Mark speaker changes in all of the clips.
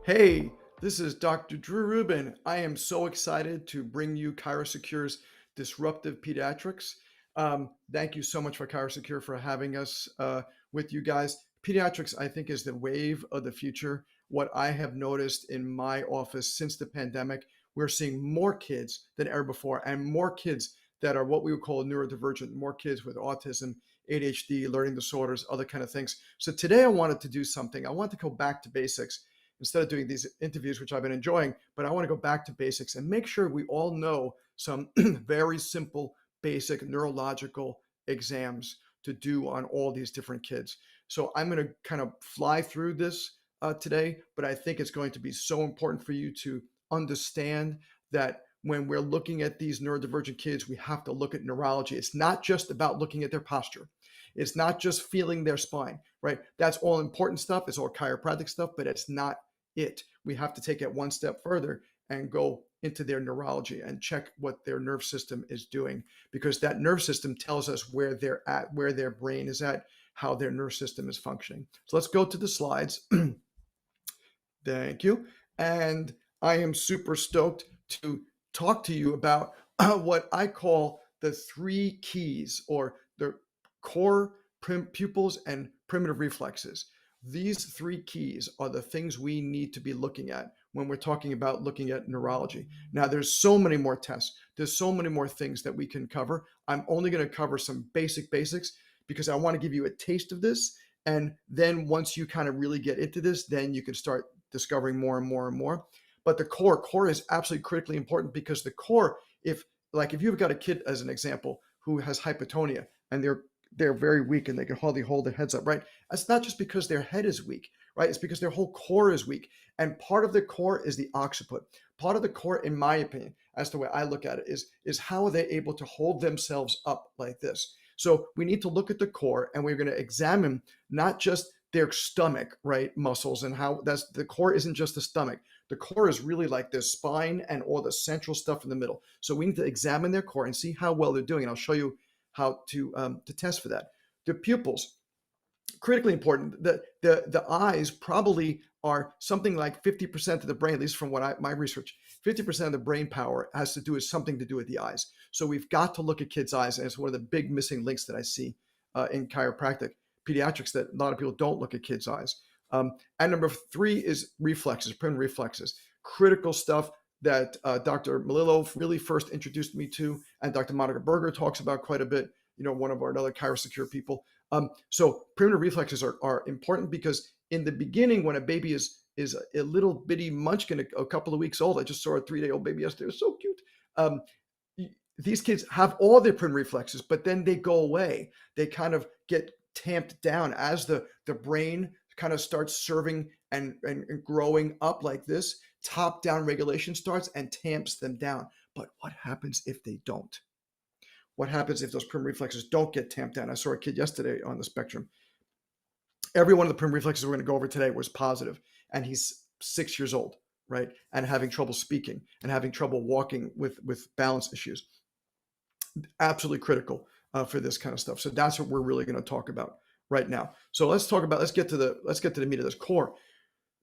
Speaker 1: Hey, this is Dr. Drew Rubin. I am so excited to bring you ChiroSecure's Disruptive Pediatrics. Thank you so much for ChiroSecure for having us with you guys. Pediatrics, I think, is the wave of the future. What I have noticed in my office since the pandemic, we're seeing more kids than ever before, and more kids that are what we would call neurodivergent, more kids with autism, ADHD, learning disorders, other kind of things. So today I wanted to do something. I want to go back to basics instead of doing these interviews, which I've been enjoying, but I want to go back to basics and make sure we all know some very simple, basic neurological exams to do on all these different kids. So I'm going to kind of fly through this today, but I think it's going to be so important for you to understand that when we're looking at these neurodivergent kids, we have to look at neurology. It's not just about looking at their posture. It's not just feeling their spine, right? That's all important stuff. It's all chiropractic stuff, but it's not it. We have to take it one step further and go into their neurology and check what their nerve system is doing, because that nerve system tells us where they're at, where their brain is at, how their nerve system is functioning. So let's go to the slides. Thank you. And I am super stoked to talk to you about what I call the three keys, or the core pupils and primitive reflexes. These three keys are the things we need to be looking at when we're talking about looking at neurology. Now, there's so many more tests. There's so many more things that we can cover. I'm only going to cover some basics because I want to give you a taste of this. And then once you kind of really get into this, then you can start discovering more and more and more. But the core is absolutely critically important, because the core, if you've got a kid, as an example, who has hypotonia and they're very weak and they can hardly hold their heads up, right? It's not just because their head is weak, right? It's because their whole core is weak. And part of the core is the occiput. Part of the core, in my opinion, as the way I look at it, is how are they able to hold themselves up like this? So we need to look at the core, and we're going to examine not just their stomach, right, muscles, and how that's the core isn't just the stomach. The core is really like their spine and all the central stuff in the middle. So we need to examine their core and see how well they're doing. And I'll show you how to test for that. The pupils, critically important. The eyes probably are something like 50% of the brain, at least from what my research. 50% of the brain power has to do with something to do with the eyes. So we've got to look at kids' eyes, and it's one of the big missing links that I see in chiropractic pediatrics, that a lot of people don't look at kids' eyes. And number three is reflexes, primitive reflexes, critical stuff that Dr. Melillo really first introduced me to, and Dr. Monica Berger talks about quite a bit. One of our other ChiroSecure people. So primitive reflexes are important, because in the beginning, when a baby is a little bitty munchkin, a couple of weeks old, I just saw a 3-day-old baby yesterday. It was so cute. These kids have all their primitive reflexes, but then they go away. They kind of get tamped down as the brain kind of starts serving and growing up like this. Top-down regulation starts and tamps them down. But what happens if they don't? What happens if those primitive reflexes don't get tamped down? I saw a kid yesterday on the spectrum. Every one of the primitive reflexes we're going to go over today was positive, and he's 6 years old, right? And having trouble speaking and having trouble walking with balance issues. Absolutely critical for this kind of stuff. So that's what we're really going to talk about right now. So let's get to the meat of this core.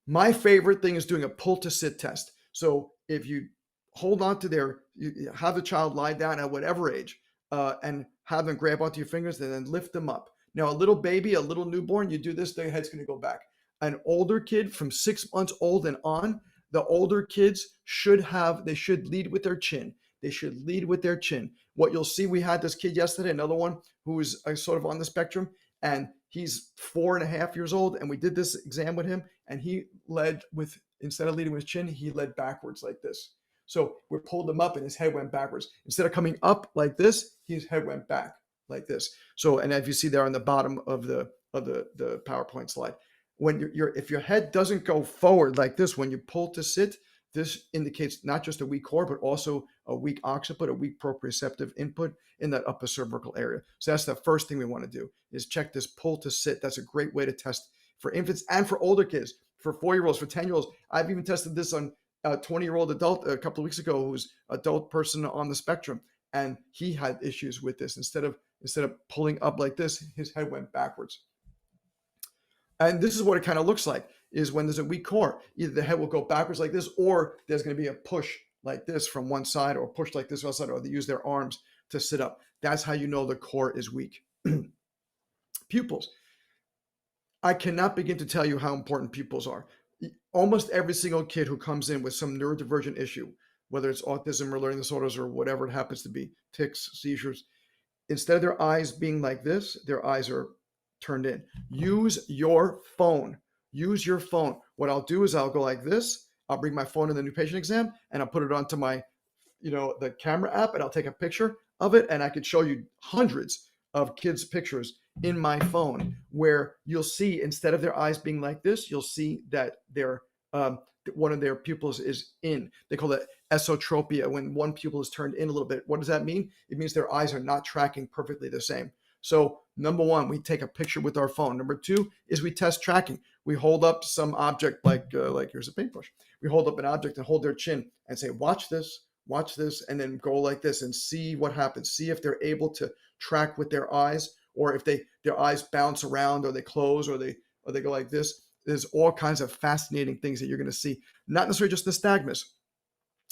Speaker 1: My favorite thing is doing a pull to sit test. So if you hold on to you have the child lie down at whatever age, and have them grab onto your fingers and then lift them up. Now, a little baby, a little newborn, you do this, their head's going to go back. An older kid from 6 months old and on, the older kids should lead with their chin. They should lead with their chin. What you'll see, we had this kid yesterday, another one who was sort of on the spectrum, and he's 4.5 years old, and we did this exam with him, and he led with, instead of leading with his chin, he led backwards like this. So we pulled him up and his head went backwards. Instead of coming up like this, his head went back like this. So, and if you see there on the bottom of the PowerPoint slide, when if your head doesn't go forward like this, when you pull to sit, this indicates not just a weak core, but also a weak occiput, a weak proprioceptive input in that upper cervical area. So that's the first thing we want to do, is check this pull to sit. That's a great way to test for infants and for older kids, for 4-year-olds, for 10-year-olds. I've even tested this on a 20-year-old adult a couple of weeks ago, who's adult person on the spectrum, and he had issues with this. Instead of pulling up like this, his head went backwards. And this is what it kind of looks like. is when there's a weak core. Either the head will go backwards like this, or there's going to be a push like this from one side, or push like this from the other side, or they use their arms to sit up. That's how you know the core is weak. Pupils. I cannot begin to tell you how important pupils are. Almost every single kid who comes in with some neurodivergent issue, whether it's autism or learning disorders or whatever it happens to be, tics, seizures, instead of their eyes being like this, their eyes are turned in. Use your phone. Use your phone. What I'll do is I'll go like this. I'll bring my phone in the new patient exam and I'll put it onto my, the camera app, and I'll take a picture of it, and I could show you hundreds of kids' pictures in my phone where you'll see, instead of their eyes being like this, you'll see that their one of their pupils is in. They call it esotropia, when one pupil is turned in a little bit. What does that mean? It means their eyes are not tracking perfectly the same. So number one, we take a picture with our phone. Number two is we test tracking. We hold up some object like here's a paintbrush. We hold up an object and hold their chin and say, watch this, and then go like this and see what happens. See if they're able to track with their eyes, or if their eyes bounce around, or they close, or they go like this. There's all kinds of fascinating things that you're going to see. Not necessarily just nystagmus,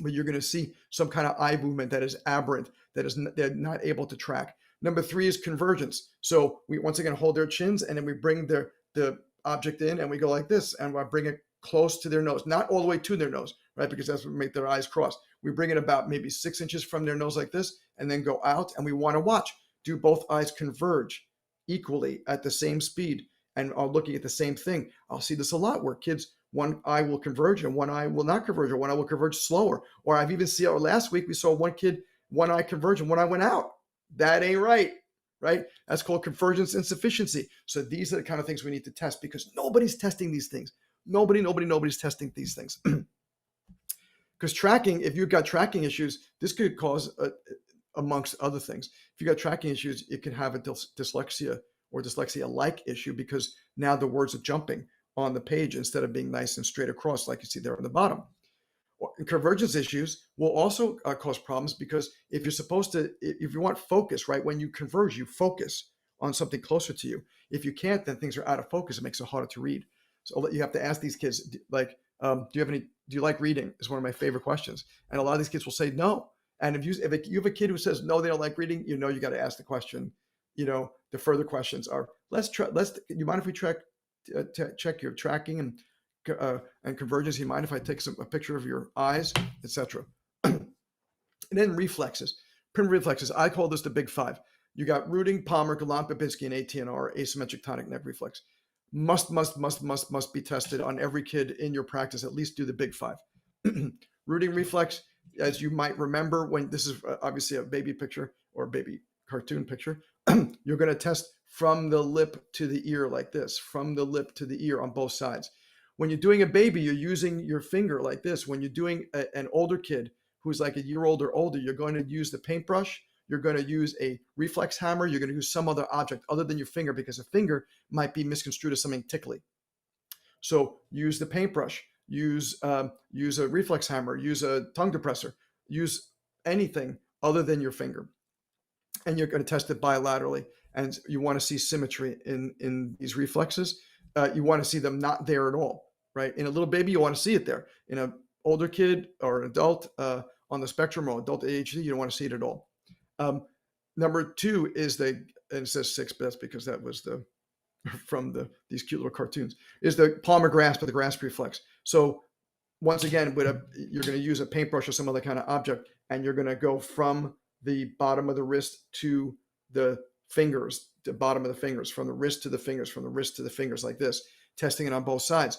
Speaker 1: but you're going to see some kind of eye movement that is aberrant, they're not able to track. Number three is convergence. So we once again hold their chins, and then we bring the object in, and we go like this, and I bring it close to their nose, not all the way to their nose, right? Because that's what make their eyes cross. We bring it about maybe 6 inches from their nose like this, and then go out, and we want to watch. Do both eyes converge equally at the same speed and are looking at the same thing? I'll see this a lot where kids, one eye will converge and one eye will not converge, or one eye will converge slower. Or I've even seen, or last week we saw one kid, one eye converge and one eye went out. That ain't right? That's called convergence insufficiency. So these are the kind of things we need to test, because nobody's testing these things. Nobody's testing these things. Because tracking, if you've got tracking issues, this could cause, amongst other things, if you've got tracking issues, it can have a dyslexia or dyslexia-like issue, because now the words are jumping on the page instead of being nice and straight across like you see there on the bottom. Convergence issues will also cause problems, because if you want focus, right? When you converge, you focus on something closer to you. If you can't, then things are out of focus. It makes it harder to read. So you have to ask these kids, like, do you like reading? Is one of my favorite questions. And a lot of these kids will say no. And if you have a kid who says no, they don't like reading, you got to ask the question. The further questions are, you mind if we check your tracking and convergence? You mind if I take a picture of your eyes, etc. And then reflexes, primitive reflexes. I call this the big five. You got rooting, Palmer, Gallant, Babinski, and ATNR, asymmetric tonic neck reflex. Must be tested on every kid in your practice. At least do the big five. Rooting reflex, as you might remember, when this is obviously a baby picture or baby cartoon picture, you're going to test from the lip to the ear like this, from the lip to the ear on both sides. When you're doing a baby, you're using your finger like this. When you're doing an older kid who's like a year old or older, you're going to use the paintbrush. You're going to use a reflex hammer. You're going to use some other object other than your finger, because a finger might be misconstrued as something tickly. So use the paintbrush. Use a reflex hammer. Use a tongue depressor. Use anything other than your finger. And you're going to test it bilaterally. And you want to see symmetry in these reflexes. You want to see them not there at all, right? In a little baby, you want to see it there. In an older kid or an adult on the spectrum, or adult ADHD, you don't want to see it at all. Number two is and it says 6, but that's because that was from these cute little cartoons, is the palmar grasp or the grasp reflex. So once again, you're going to use a paintbrush or some other kind of object, and you're going to go from the bottom of the wrist to the fingers, the bottom of the fingers, from the wrist to the fingers, from the wrist to the fingers, like this, testing it on both sides.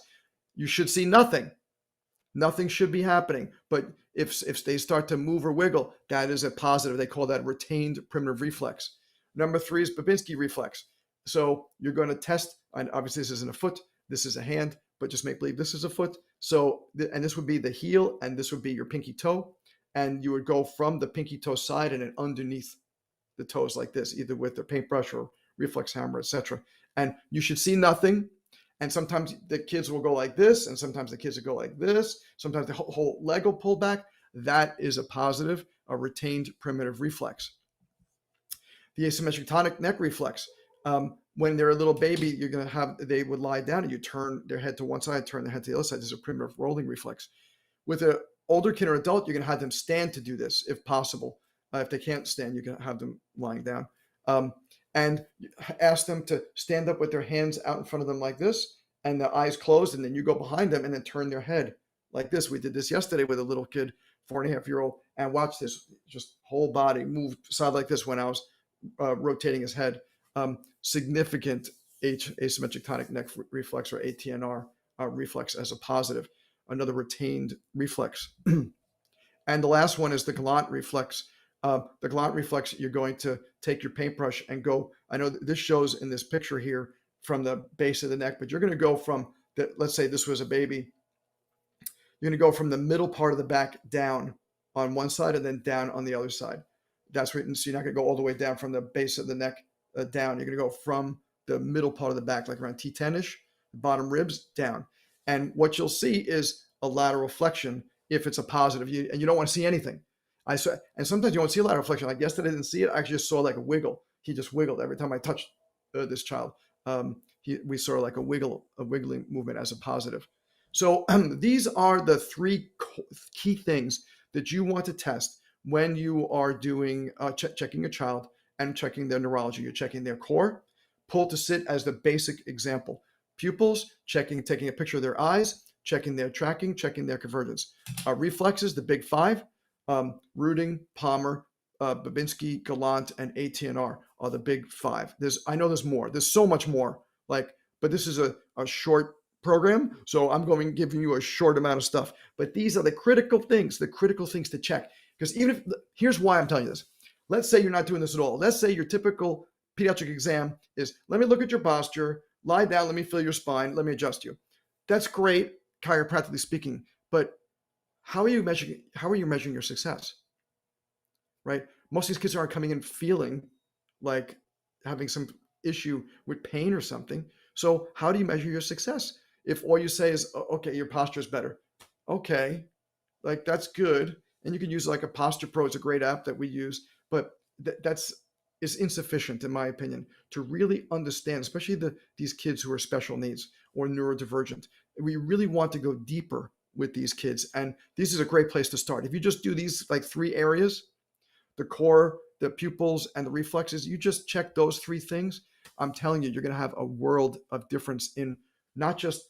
Speaker 1: You should see nothing. Nothing should be happening. But if they start to move or wiggle, that is a positive. They call that retained primitive reflex. Number 3 is Babinski reflex. So you're going to test, and obviously this isn't a foot, this is a hand, but just make believe this is a foot. So, and this would be the heel, and this would be your pinky toe. And you would go from the pinky toe side and then underneath the toes like this, either with the paintbrush or reflex hammer, etc. And you should see nothing. And sometimes the kids will go like this, and sometimes the kids will go like this. Sometimes the whole leg will pull back. That is a positive, a retained primitive reflex. The asymmetric tonic neck reflex. When they're a little baby, they would lie down and you turn their head to one side, turn their head to the other side. This is a primitive rolling reflex. With an older kid or adult, you're going to have them stand to do this if possible. If they can't stand, you can have them lying down. And ask them to stand up with their hands out in front of them like this and the eyes closed, and then you go behind them and then turn their head like this. We did this yesterday with a little kid, 4.5-year-old, and watch this, just whole body move side like this when I was rotating his head. Significant asymmetric tonic neck reflex, or ATNR reflex, as a positive, another retained reflex. And the last one is the gallant reflex. The gallant reflex, you're going to take your paintbrush and go, I know this shows in this picture here from the base of the neck, but you're going to go from let's say this was a baby. You're going to go from the middle part of the back down on one side and then down on the other side. That's written. So you're not going to go all the way down from the base of the neck down. You're going to go from the middle part of the back, like around T10-ish, bottom ribs down. And what you'll see is a lateral flexion if it's a positive, and you don't want to see anything. And sometimes you won't see a lateral flexion. Like yesterday, I didn't see it. I actually just saw like a wiggle. He just wiggled every time I touched this child. We saw like a wiggling movement as a positive. So these are the three key things that you want to test when you are doing checking a child and checking their neurology. You're checking their core, pull to sit as the basic example. Pupils, taking a picture of their eyes, checking their tracking, checking their convergence. Reflexes, the big five, Ruding, Palmer, Babinski, Gallant, and ATNR are the big five. I know there's more. There's so much more. But this is a short program, so I'm giving you a short amount of stuff. But these are the critical things to check. Because here's why I'm telling you this. Let's say you're not doing this at all. Let's say your typical pediatric exam is, let me look at your posture, lie down, let me feel your spine, let me adjust you. That's great, chiropractically speaking, but how are you measuring your success? Right? Most of these kids aren't coming in feeling like having some issue with pain or something. So how do you measure your success? If all you say is, okay, your posture is better. Okay, like that's good. And you can use like a Posture Pro. It's a great app that we use, but is insufficient in my opinion to really understand, especially these kids who are special needs or neurodivergent. We really want to go deeper with these kids. And this is a great place to start. If you just do these like three areas, the core, the pupils, and the reflexes, you just check those three things, I'm telling you, you're going to have a world of difference in not just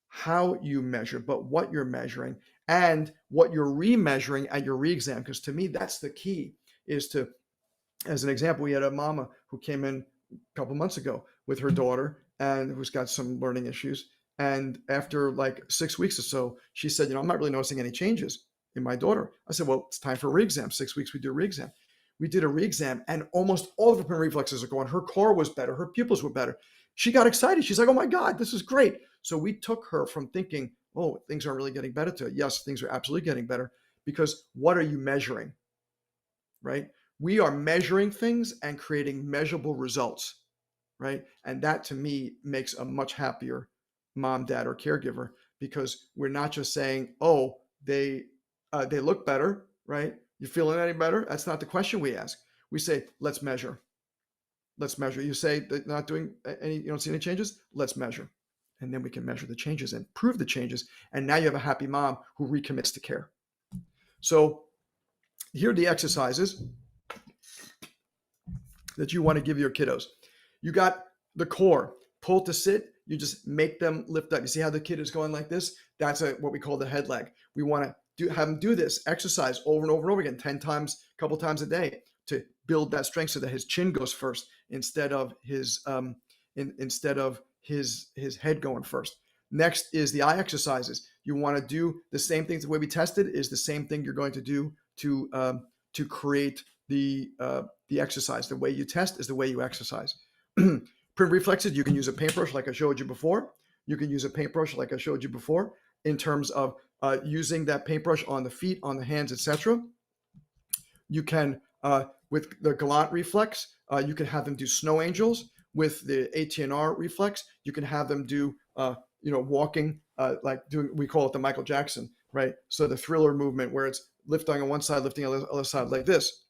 Speaker 1: how you measure, but what you're measuring and what you're remeasuring at your re-exam. Because to me, that's the key, is to, as an example, we had a mama who came in a couple months ago with her daughter and who's got some learning issues. And after like 6 weeks or so, she said, I'm not really noticing any changes in my daughter. I said, well, it's time for a re-exam. 6 weeks, we do a re-exam. We did a re-exam and almost all of her reflexes are going. Her core was better. Her pupils were better. She got excited. She's like, oh my God, this is great. So we took her from thinking, oh, things aren't really getting better, to yes, things are absolutely getting better. Because what are you measuring, right? We are measuring things and creating measurable results, right? And that to me makes a much happier mom, dad, or caregiver, because we're not just saying, oh, they look better, right? You feeling any better? That's not the question we ask. We say, let's measure. Let's measure. You say they're not doing any, you don't see any changes? Let's measure. And then we can measure the changes and prove the changes. And now you have a happy mom who recommits to care. So here are the exercises that you want to give your kiddos. You got the core, pull to sit. You just make them lift up. You see how the kid is going like this? That's what we call the head leg. We want to have them do this exercise over and over and over again, 10 times, a couple times a day, to build that strength so that his chin goes first instead of his head going first. Next is the eye exercises. You want to do the same things. The way we tested is the same thing you're going to do to create the exercise. The way you test is the way you exercise. Print reflexes, you can use a paintbrush like I showed you before. You can use a paintbrush like I showed you before in terms of using that paintbrush on the feet, on the hands, etc. You can, with the Gallant reflex, you can have them do snow angels. With the ATNR reflex, you can have them do, walking, we call it the Michael Jackson, right? So the Thriller movement where it's lifting on one side, lifting on the other side like this.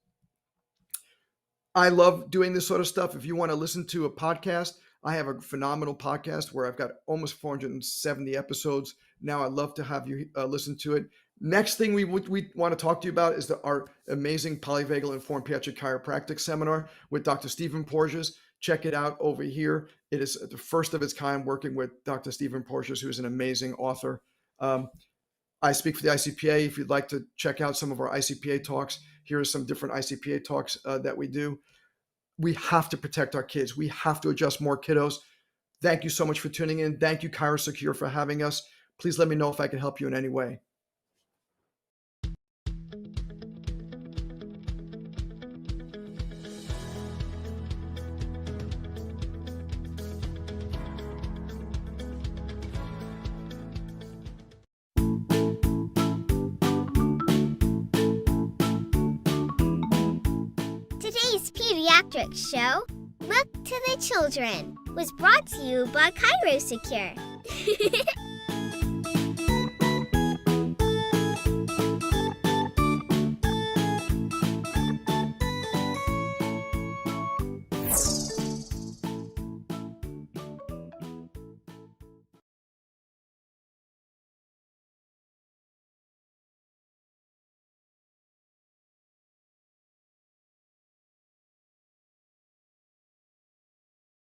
Speaker 1: I love doing this sort of stuff. If you want to listen to a podcast, I have a phenomenal podcast where I've got almost 470 episodes. Now I'd love to have you listen to it. Next thing we want to talk to you about is our amazing polyvagal informed pediatric chiropractic seminar with Dr. Stephen Porges. Check it out over here. It is the first of its kind, working with Dr. Stephen Porges, who is an amazing author. I speak for the ICPA. If you'd like to check out some of our ICPA talks, here are some different ICPA talks that we do. We have to protect our kids. We have to adjust more kiddos. Thank you so much for tuning in. Thank you, ChiroSecure, for having us. Please let me know if I can help you in any way.
Speaker 2: Today's Pediatric show, Look to the Children, was brought to you by ChiroSecure.